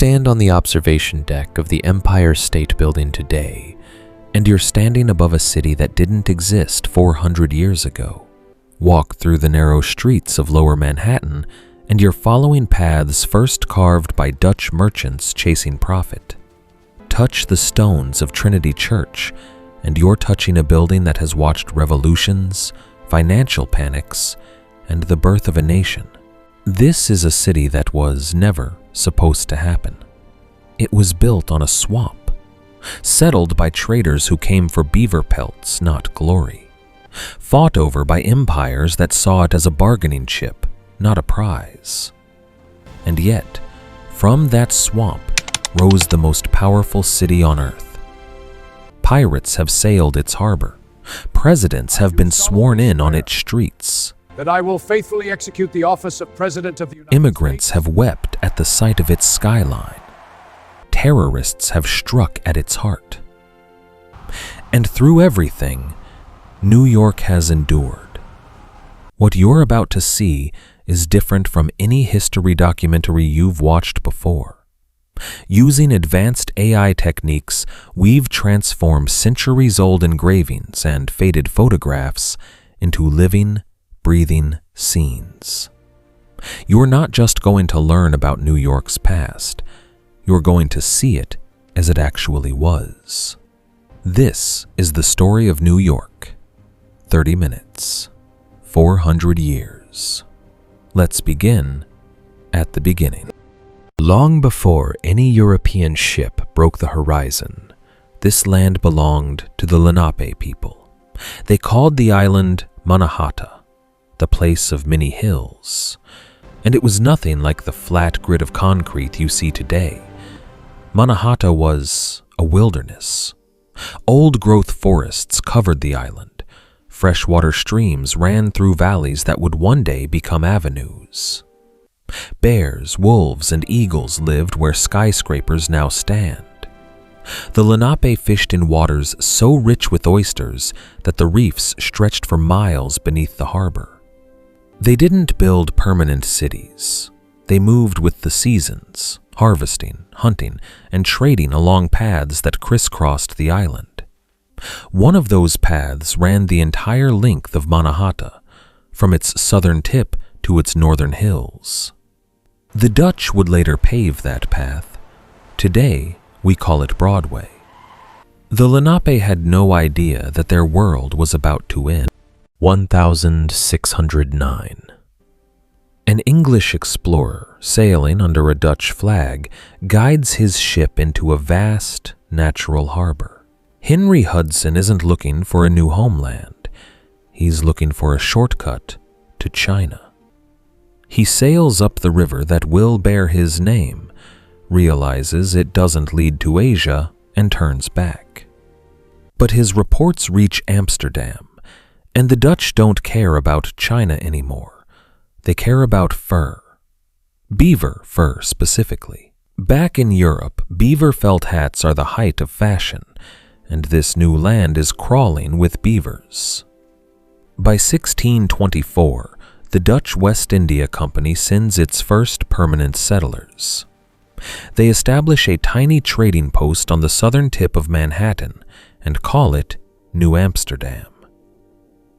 stand on the observation deck of the Empire State Building today, and you're standing above a city that didn't exist 400 years ago. Walk through the narrow streets of Lower Manhattan, and you're following paths first carved by Dutch merchants chasing profit. Touch the stones of Trinity Church, and you're touching a building that has watched revolutions, financial panics, and the birth of a nation. This is a city that was never supposed to happen. It was built on a swamp, settled by traders who came for beaver pelts, not glory, fought over by empires that saw it as a bargaining chip, not a prize. And yet, from that swamp rose the most powerful city on earth. Pirates have sailed its harbor. Presidents have been sworn in on its streets. That I will faithfully execute the office of President of the United Immigrants States. have wept at the sight of its skyline. Terrorists have struck at its heart. And through everything, New York has endured. What you're about to see is different from any history documentary you've watched before. Using advanced AI techniques, we've transformed centuries-old engravings and faded photographs into living, breathing scenes. You're not just going to learn about New York's past, you're going to see it as it actually was. This is the story of New York. 30 minutes, 400 years. Let's begin at the beginning. Long before any European ship broke the horizon, this land belonged to the Lenape people. They called the island Mannahatta, the place of many hills, and it was nothing like the flat grid of concrete you see today. Mannahatta was a wilderness. Old-growth forests covered the island. Freshwater streams ran through valleys that would one day become avenues. Bears, wolves, and eagles lived where skyscrapers now stand. The Lenape fished in waters so rich with oysters that the reefs stretched for miles beneath the harbor. They didn't build permanent cities. They moved with the seasons, harvesting, hunting, and trading along paths that crisscrossed the island. One of those paths ran the entire length of Mannahatta, from its southern tip to its northern hills. The Dutch would later pave that path. Today, we call it Broadway. The Lenape had no idea that their world was about to end. 1609. An English explorer sailing under a Dutch flag guides his ship into a vast natural harbor. Henry Hudson isn't looking for a new homeland. He's looking for a shortcut to China. He sails up the river that will bear his name, realizes it doesn't lead to Asia, and turns back. But his reports reach Amsterdam, and the Dutch don't care about China anymore. They care about fur. Beaver fur specifically. Back in Europe, beaver felt hats are the height of fashion, and this new land is crawling with beavers. By 1624, the Dutch West India Company sends its first permanent settlers. They establish a tiny trading post on the southern tip of Manhattan and call it New Amsterdam.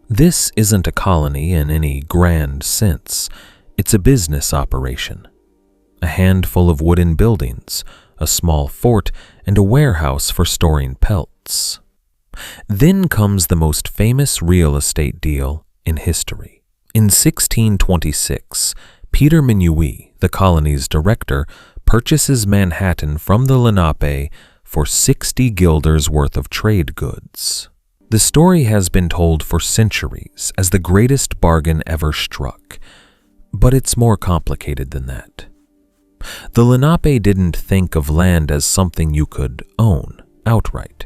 This isn't a colony in any grand sense. It's a business operation. A handful of wooden buildings, a small fort, and a warehouse for storing pelts. Then comes the most famous real estate deal in history. In 1626, Peter Minuit, the colony's director, purchases Manhattan from the Lenape for 60 guilders worth of trade goods. The story has been told for centuries as the greatest bargain ever struck, but it's more complicated than that. The Lenape didn't think of land as something you could own outright.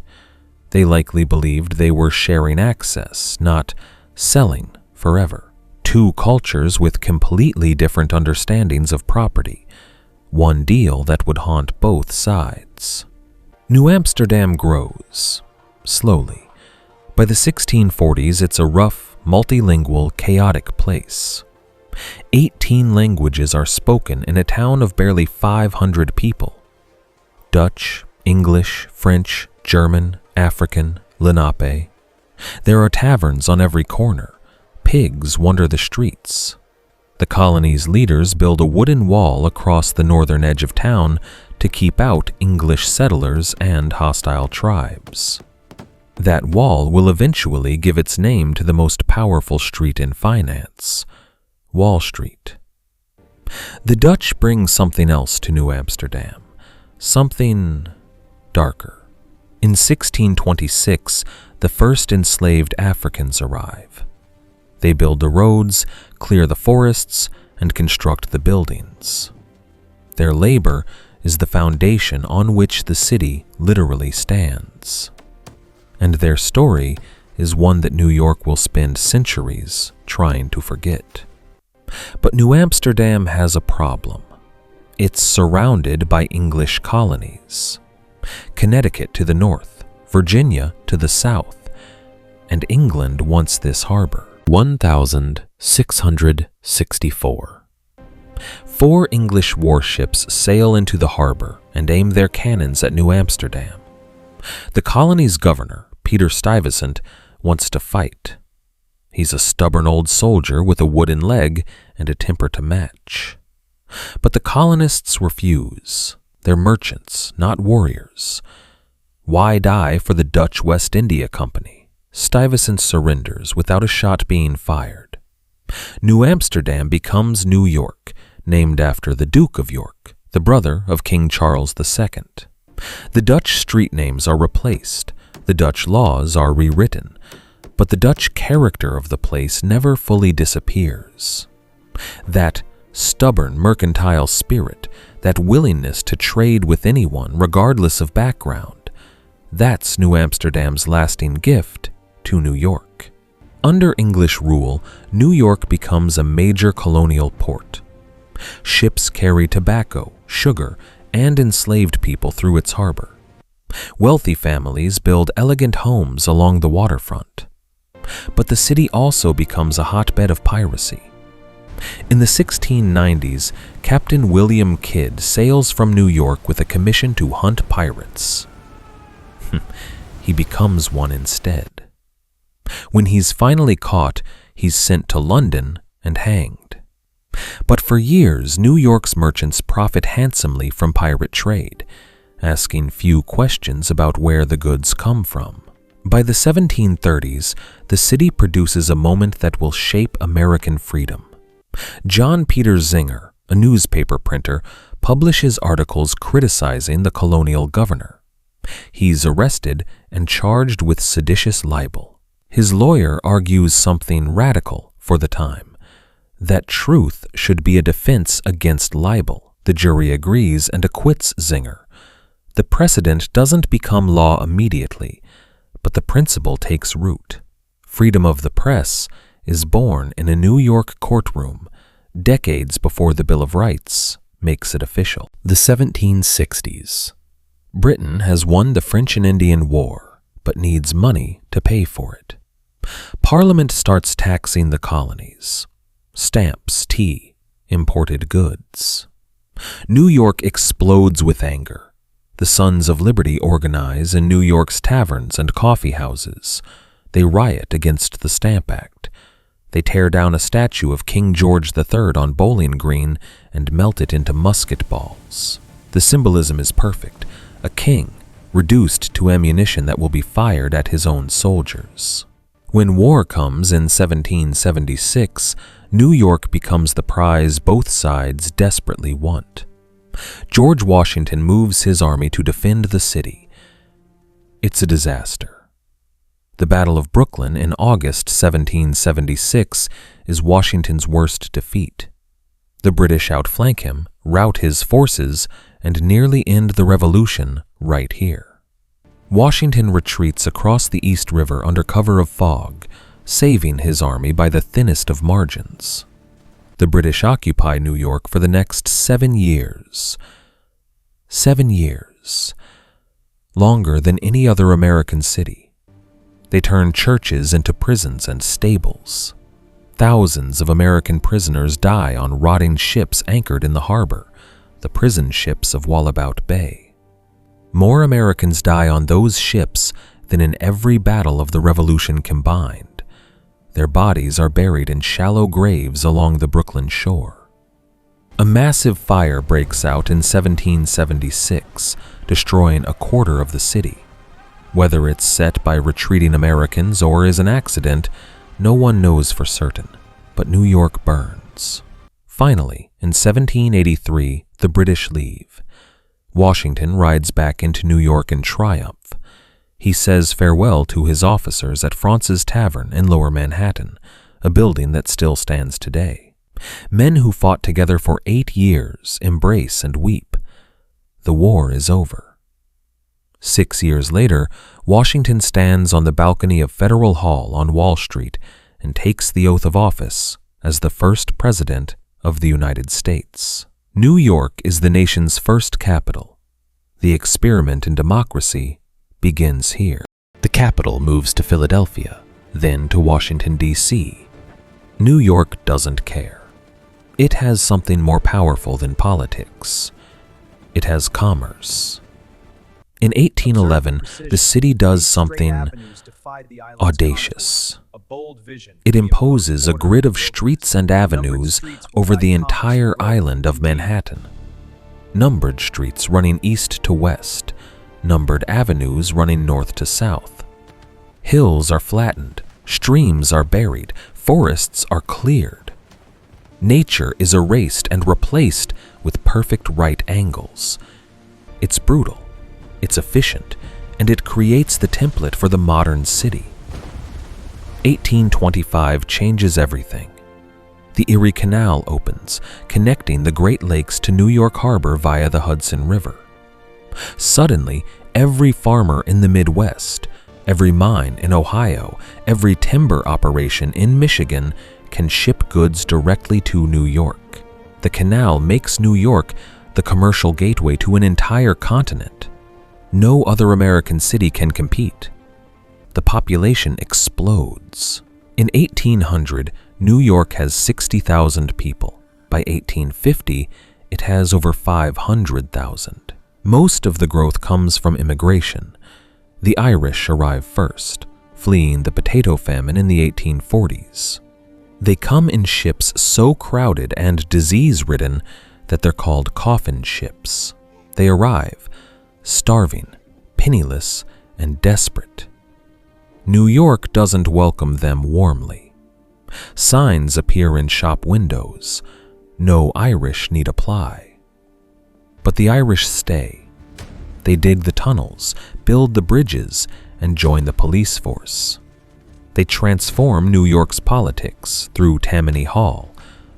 They likely believed they were sharing access, not selling forever. Two cultures with completely different understandings of property. One deal that would haunt both sides. New Amsterdam grows, slowly. By the 1640s, it's a rough, multilingual, chaotic place. 18 languages are spoken in a town of barely 500 people. Dutch, English, French, German, African, Lenape. There are taverns on every corner. Pigs wander the streets. The colony's leaders build a wooden wall across the northern edge of town to keep out English settlers and hostile tribes. That wall will eventually give its name to the most powerful street in finance, Wall Street. The Dutch bring something else to New Amsterdam, something darker. In 1626, the first enslaved Africans arrive. They build the roads, clear the forests, and construct the buildings. Their labor is the foundation on which the city literally stands. And their story is one that New York will spend centuries trying to forget. But New Amsterdam has a problem. It's surrounded by English colonies. Connecticut to the north, Virginia to the south, and England wants this harbor. 1664. 4 English warships sail into the harbor and aim their cannons at New Amsterdam. The colony's governor, Peter Stuyvesant, wants to fight. He's a stubborn old soldier with a wooden leg and a temper to match. But the colonists refuse. They're merchants, not warriors. Why die for the Dutch West India Company? Stuyvesant surrenders without a shot being fired. New Amsterdam becomes New York, named after the Duke of York, the brother of King Charles II. The Dutch street names are replaced, the Dutch laws are rewritten, but the Dutch character of the place never fully disappears. That stubborn mercantile spirit, that willingness to trade with anyone regardless of background, that's New Amsterdam's lasting gift to New York. Under English rule, New York becomes a major colonial port. Ships carry tobacco, sugar, and enslaved people through its harbor. Wealthy families build elegant homes along the waterfront. But the city also becomes a hotbed of piracy. In the 1690s, Captain William Kidd sails from New York with a commission to hunt pirates. He becomes one instead. When he's finally caught, he's sent to London and hanged. But for years, New York's merchants profit handsomely from pirate trade, asking few questions about where the goods come from. By the 1730s, the city produces a moment that will shape American freedom. John Peter Zinger, a newspaper printer, publishes articles criticizing the colonial governor. He's arrested and charged with seditious libel. His lawyer argues something radical for the time, that truth should be a defense against libel. The jury agrees and acquits Zinger. The precedent doesn't become law immediately, but the principle takes root. Freedom of the press is born in a New York courtroom decades before the Bill of Rights makes it official. The 1760s. Britain has won the French and Indian War, but needs money to pay for it. Parliament starts taxing the colonies. Stamps, tea, imported goods. New York explodes with anger. The Sons of Liberty organize in New York's taverns and coffee houses. They riot against the Stamp Act. They tear down a statue of King George III on Bowling Green and melt it into musket balls. The symbolism is perfect. A king reduced to ammunition that will be fired at his own soldiers. When war comes in 1776, New York becomes the prize both sides desperately want. George Washington moves his army to defend the city. It's a disaster. The Battle of Brooklyn in August 1776 is Washington's worst defeat. The British outflank him, rout his forces, and nearly end the revolution right here. Washington retreats across the East River under cover of fog, saving his army by the thinnest of margins. The British occupy New York for the next 7 years. 7 years. Longer than any other American city. They turn churches into prisons and stables. Thousands of American prisoners die on rotting ships anchored in the harbor, the prison ships of Wallabout Bay. More Americans die on those ships than in every battle of the Revolution combined. Their bodies are buried in shallow graves along the Brooklyn shore. A massive fire breaks out in 1776, destroying a quarter of the city. Whether it's set by retreating Americans or is an accident, no one knows for certain, but New York burns. Finally, in 1783, the British leave. Washington rides back into New York in triumph. He says farewell to his officers at Fraunce's Tavern in Lower Manhattan, a building that still stands today. Men who fought together for 8 years embrace and weep. The war is over. 6 years later, Washington stands on the balcony of Federal Hall on Wall Street and takes the oath of office as the first president of the United States. New York is the nation's first capital. The experiment in democracy begins here. The capital moves to Philadelphia, then to Washington, D.C. New York doesn't care. It has something more powerful than politics. It has commerce. In 1811, the city does something audacious. It imposes a grid of streets and avenues over the entire island of Manhattan. Numbered streets running east to west, numbered avenues running north to south. Hills are flattened, streams are buried, forests are cleared. Nature is erased and replaced with perfect right angles. It's brutal, it's efficient, and it creates the template for the modern city. 1825 changes everything. The Erie Canal opens, connecting the Great Lakes to New York Harbor via the Hudson River. Suddenly, every farmer in the Midwest, every mine in Ohio, every timber operation in Michigan can ship goods directly to New York. The canal makes New York the commercial gateway to an entire continent. No other American city can compete. The population explodes. In 1800, New York has 60,000 people. By 1850, it has over 500,000. Most of the growth comes from immigration. The Irish arrive first, fleeing the potato famine in the 1840s. They come in ships so crowded and disease-ridden that they're called coffin ships. They arrive, starving, penniless, and desperate. New York doesn't welcome them warmly. Signs appear in shop windows. No Irish need apply. But the Irish stay. They dig the tunnels, build the bridges, and join the police force. They transform New York's politics through Tammany Hall,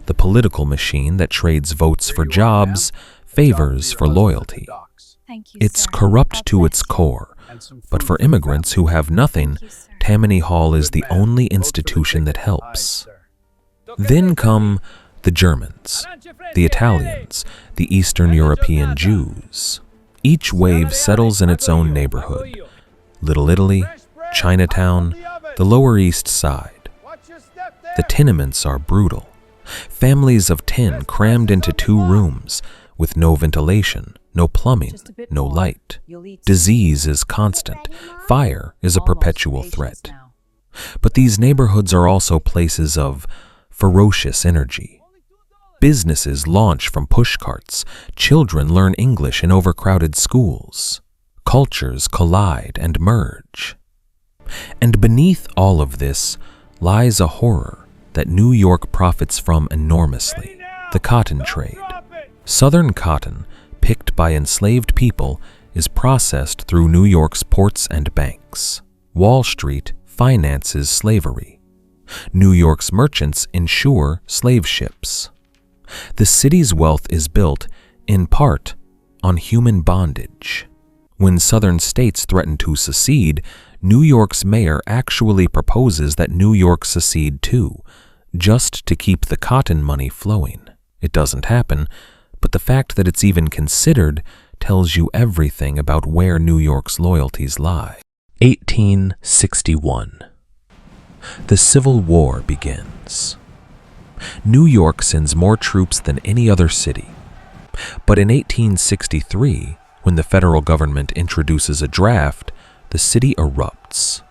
the political machine that trades votes for jobs, favors for loyalty. It's corrupt to its core, but for immigrants who have nothing, Tammany Hall is the only institution that helps. Then come the Germans, the Italians, the Eastern European Jews. Each wave settles in its own neighborhood. Little Italy, Chinatown, the Lower East Side. The tenements are brutal. Families of 10 crammed into 2 rooms with no ventilation, no plumbing, no light. Disease is constant. Fire is a perpetual threat. But these neighborhoods are also places of ferocious energy. Businesses launch from pushcarts. Children learn English in overcrowded schools. Cultures collide and merge. And beneath all of this lies a horror that New York profits from enormously: the cotton trade. Southern cotton, picked by enslaved people, is processed through New York's ports and banks. Wall Street finances slavery. New York's merchants insure slave ships. The city's wealth is built, in part, on human bondage. When southern states threaten to secede, New York's mayor actually proposes that New York secede too, just to keep the cotton money flowing. It doesn't happen, but the fact that it's even considered tells you everything about where New York's loyalties lie. 1861. The Civil War begins. New York sends more troops than any other city. But in 1863, When the federal government introduces a draft, the city erupts.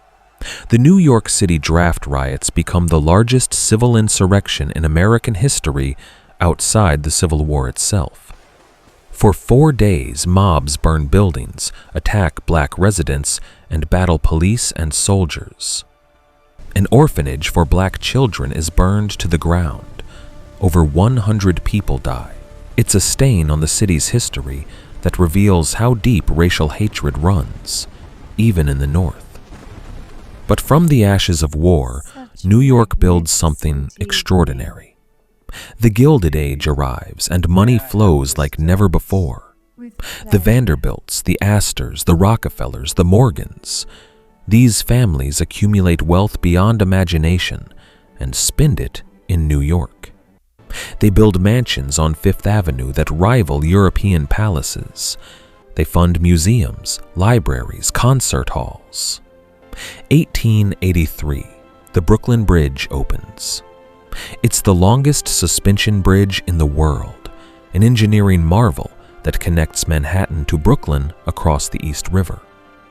The New York City draft riots become the largest civil insurrection in American history outside the Civil War itself. For 4 days, mobs burn buildings, attack black residents, and battle police and soldiers. An orphanage for black children is burned to the ground. Over 100 people die. It's a stain on the city's history that reveals how deep racial hatred runs, even in the North. But from the ashes of war, New York builds something extraordinary. The Gilded Age arrives, and money flows like never before. The Vanderbilts, the Astors, the Rockefellers, the Morgans. These families accumulate wealth beyond imagination and spend it in New York. They build mansions on Fifth Avenue that rival European palaces. They fund museums, libraries, concert halls. 1883, the Brooklyn Bridge opens. It's the longest suspension bridge in the world, an engineering marvel that connects Manhattan to Brooklyn across the East River.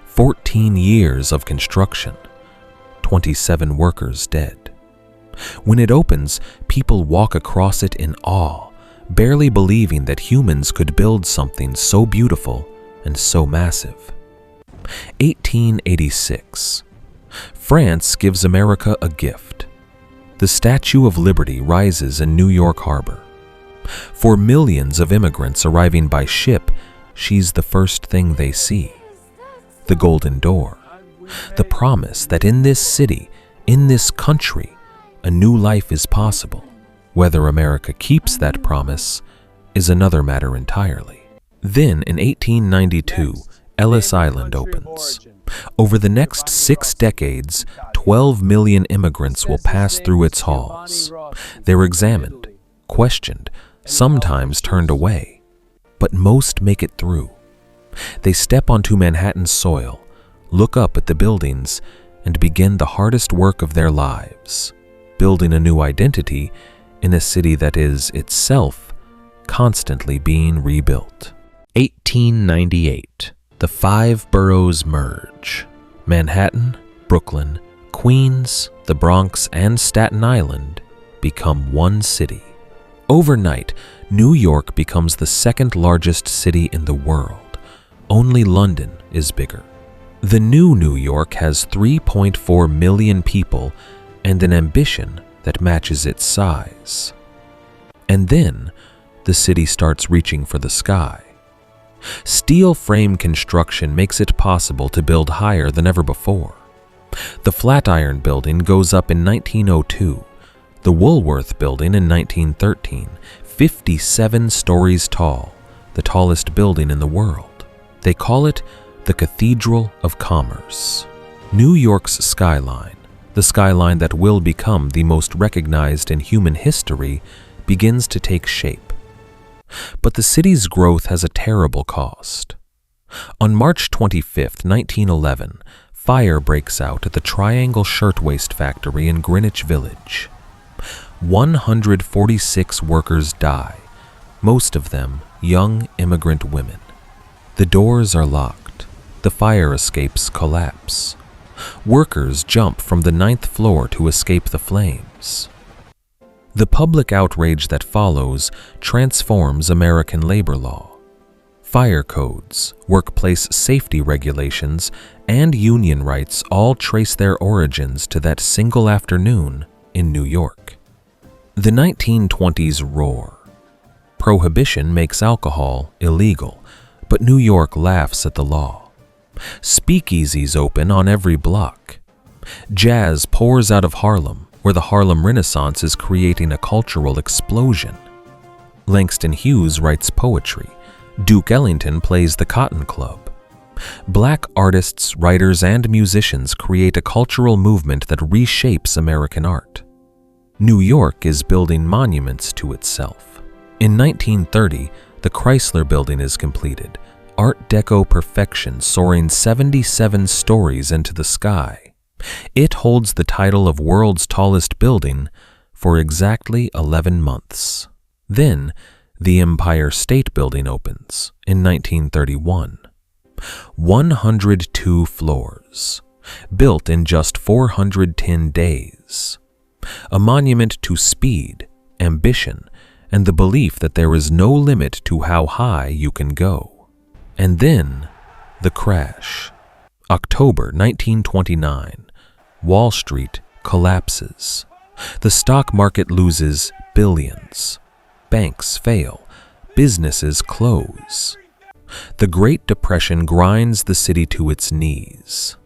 14 years of construction, 27 workers dead. When it opens, people walk across it in awe, barely believing that humans could build something so beautiful and so massive. 1886. France gives America a gift. The Statue of Liberty rises in New York Harbor. For millions of immigrants arriving by ship, she's the first thing they see. The Golden Door, the promise that in this city, in this country, a new life is possible. Whether America keeps that promise is another matter entirely. Then, in 1892, Ellis Island opens. Over the next 6 decades, 12 million immigrants will pass through its halls. They're examined, questioned, sometimes turned away, but most make it through. They step onto Manhattan's soil, look up at the buildings, and begin the hardest work of their lives, building a new identity in a city that is itself constantly being rebuilt. 1898. The 5 boroughs merge. Manhattan, Brooklyn, Queens, the Bronx, and Staten Island become one city. Overnight, New York becomes the second largest city in the world. Only London is bigger. The new New York has 3.4 million people and an ambition that matches its size. And then, the city starts reaching for the sky. Steel frame construction makes it possible to build higher than ever before. The Flatiron Building goes up in 1902, the Woolworth Building in 1913, 57 stories tall, the tallest building in the world. They call it the Cathedral of Commerce. New York's skyline, the skyline that will become the most recognized in human history, begins to take shape. But the city's growth has a terrible cost. On March 25, 1911, fire breaks out at the Triangle Shirtwaist Factory in Greenwich Village. 146 workers die, most of them young immigrant women. The doors are locked. The fire escapes collapse. Workers jump from the 9th floor to escape the flames. The public outrage that follows transforms American labor law. Fire codes, workplace safety regulations, and union rights all trace their origins to that single afternoon in New York. The 1920s roar. Prohibition makes alcohol illegal, but New York laughs at the law. Speakeasies open on every block. Jazz pours out of Harlem, where the Harlem Renaissance is creating a cultural explosion. Langston Hughes writes poetry. Duke Ellington plays the Cotton Club. Black artists, writers, and musicians create a cultural movement that reshapes American art. New York is building monuments to itself. In 1930, the Chrysler Building is completed, Art Deco perfection soaring 77 stories into the sky. It holds the title of world's tallest building for exactly 11 months. Then, The Empire State Building opens in 1931. 102 floors, built in just 410 days. A monument to speed, ambition, and the belief that there is no limit to how high you can go. And then, the crash. October 1929. Wall Street collapses. The stock market loses billions. Banks fail. Businesses close. The Great Depression grinds the city to its knees.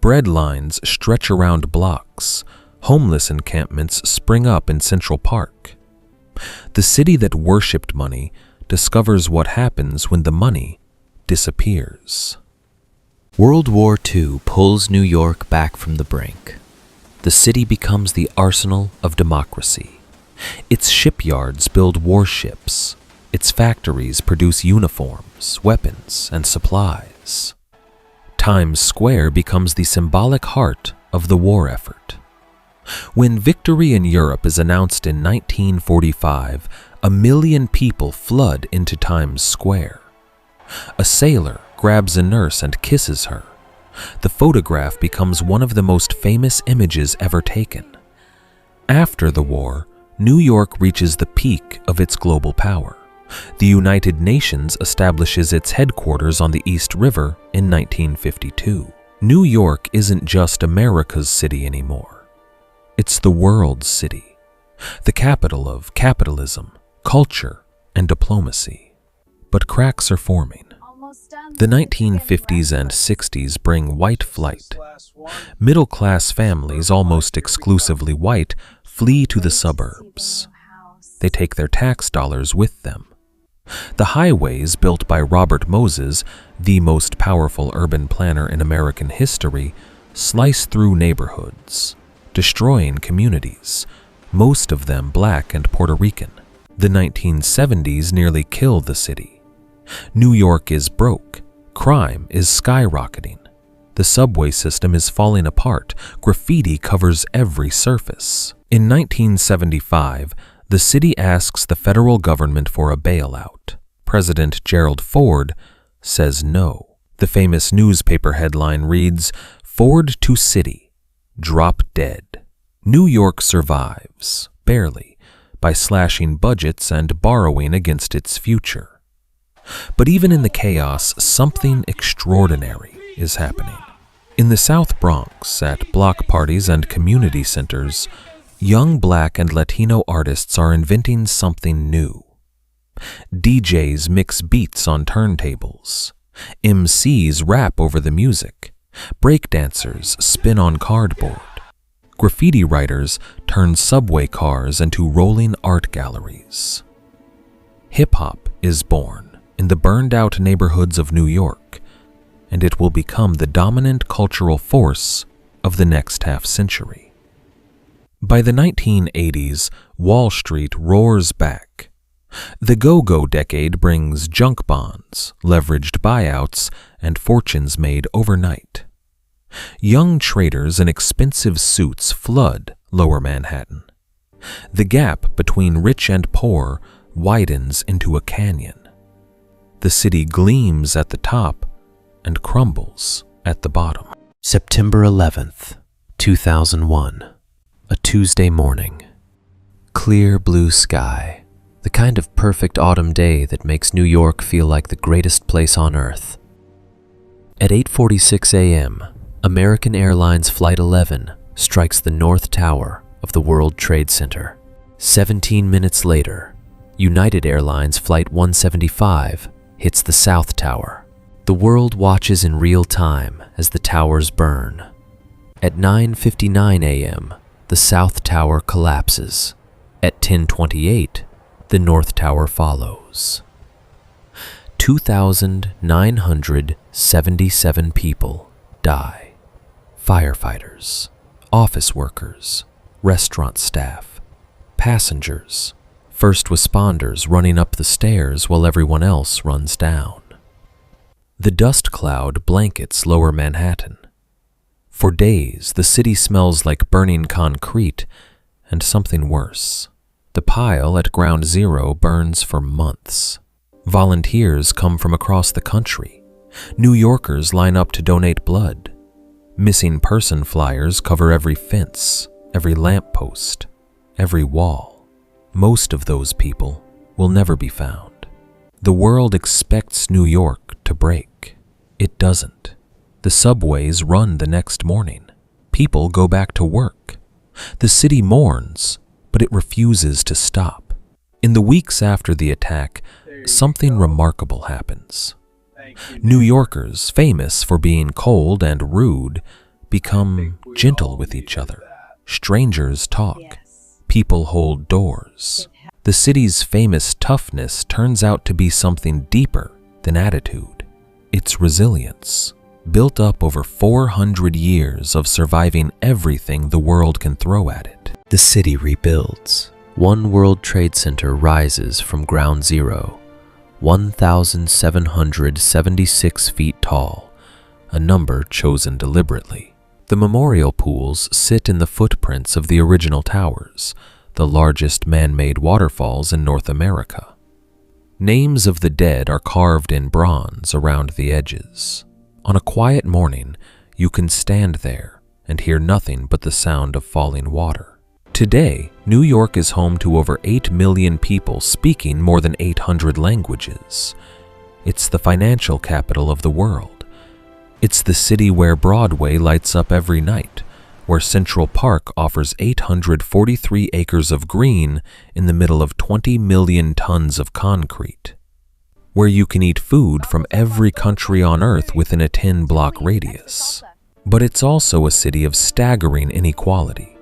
Bread lines stretch around blocks. Homeless encampments spring up in Central Park. The city that worshipped money discovers what happens when the money disappears. World War II pulls New York back from the brink. The city becomes the arsenal of democracy. Its shipyards build warships. Its factories produce uniforms, weapons, and supplies. Times Square becomes the symbolic heart of the war effort. When victory in Europe is announced in 1945, 1 million people flood into Times Square. A sailor grabs a nurse and kisses her. The photograph becomes one of the most famous images ever taken. After the war, New York reaches the peak of its global power. The United Nations establishes its headquarters on the East River in 1952. New York isn't just America's city anymore. It's the world's city, the capital of capitalism, culture, and diplomacy. But cracks are forming. The 1950s and 60s bring white flight. Middle-class families, almost exclusively white, flee to the suburbs. They take their tax dollars with them. The highways built by Robert Moses, the most powerful urban planner in American history, slice through neighborhoods, destroying communities, most of them Black and Puerto Rican. The 1970s nearly killed the city. New York is broke. Crime is skyrocketing. The subway system is falling apart. Graffiti covers every surface. In 1975, the city asks the federal government for a bailout. President Gerald Ford says no. The famous newspaper headline reads, "Ford to City, Drop Dead." New York survives, barely, by slashing budgets and borrowing against its future. But even in the chaos, something extraordinary is happening. In the South Bronx, at block parties and community centers, young Black and Latino artists are inventing something new. DJs mix beats on turntables. MCs rap over the music. Breakdancers spin on cardboard. Graffiti writers turn subway cars into rolling art galleries. Hip-hop is born in the burned-out neighborhoods of New York, and it will become the dominant cultural force of the next half-century. By the 1980s, Wall Street roars back. The go-go decade brings junk bonds, leveraged buyouts, and fortunes made overnight. Young traders in expensive suits flood Lower Manhattan. The gap between rich and poor widens into a canyon. The city gleams at the top and crumbles at the bottom. September 11th, 2001. A Tuesday morning. Clear blue sky. The kind of perfect autumn day that makes New York feel like the greatest place on earth. At 8:46 a.m., American Airlines Flight 11 strikes the North Tower of the World Trade Center. 17 minutes later, United Airlines Flight 175 hits the South Tower. The world watches in real time as the towers burn. At 9:59 a.m., the South Tower collapses. At 10:28, the North Tower follows. 2,977 people die. Firefighters, office workers, restaurant staff, passengers, first responders running up the stairs while everyone else runs down. The dust cloud blankets Lower Manhattan. For days, the city smells like burning concrete and something worse, The pile at Ground Zero burns for months. Volunteers come from across the country. New Yorkers line up to donate blood. Missing person flyers cover every fence, every lamppost, every wall. Most of those people will never be found. The world expects New York to break. It doesn't. The subways run the next morning. People go back to work. The city mourns, but it refuses to stop. In the weeks after the attack, something remarkable happens. New Yorkers, famous for being cold and rude, become gentle with each other. Strangers talk. People hold doors. The city's famous toughness turns out to be something deeper than attitude. It's resilience, built up over 400 years of surviving everything the world can throw at it. The city rebuilds. One World Trade Center rises from ground zero, 1,776 feet tall, a number chosen deliberately. The memorial pools sit in the footprints of the original towers, the largest man-made waterfalls in North America. Names of the dead are carved in bronze around the edges. On a quiet morning, you can stand there and hear nothing but the sound of falling water. Today, New York is home to over 8 million people speaking more than 800 languages. It's the financial capital of the world. It's the city where Broadway lights up every night, where Central Park offers 843 acres of green in the middle of 20 million tons of concrete, where you can eat food from every country on Earth within a 10-block radius. But it's also a city of staggering inequality.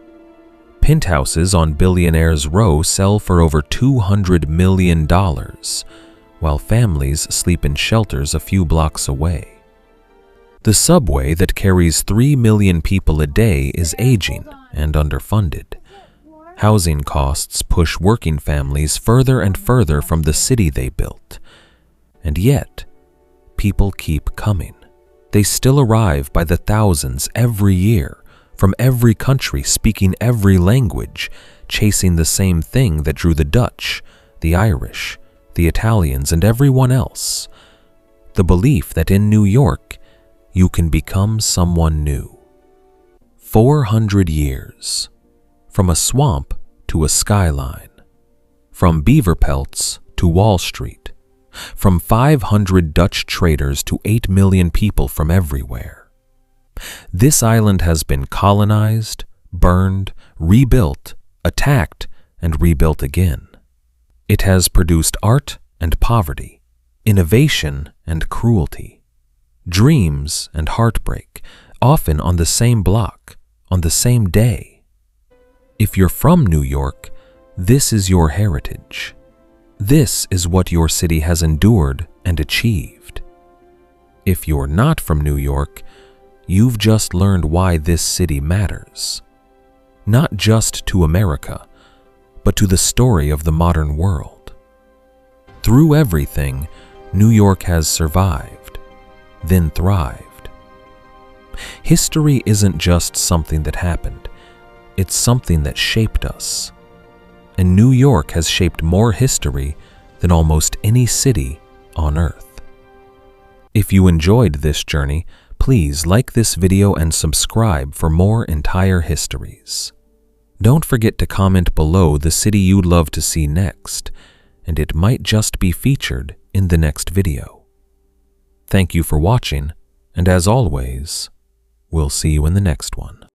Penthouses on Billionaires Row sell for over $200 million, while families sleep in shelters a few blocks away. The subway that carries 3 million people a day is aging and underfunded. Housing costs push working families further and further from the city they built. And yet, people keep coming. They still arrive by the thousands every year, from every country speaking every language, chasing the same thing that drew the Dutch, the Irish, the Italians, and everyone else: the belief that in New York, you can become someone new. 400 years. From a swamp to a skyline. From beaver pelts to Wall Street. From 500 Dutch traders to 8 million people from everywhere. This island has been colonized, burned, rebuilt, attacked, and rebuilt again. It has produced art and poverty, innovation and cruelty, dreams and heartbreak, often on the same block, on the same day. If you're from New York, this is your heritage. This is what your city has endured and achieved. If you're not from New York, you've just learned why this city matters. Not just to America, but to the story of the modern world. Through everything, New York has survived, then thrived. History isn't just something that happened, it's something that shaped us. And New York has shaped more history than almost any city on Earth. If you enjoyed this journey, please like this video and subscribe for more entire histories. Don't forget to comment below the city you'd love to see next, and it might just be featured in the next video. Thank you for watching, and as always, we'll see you in the next one.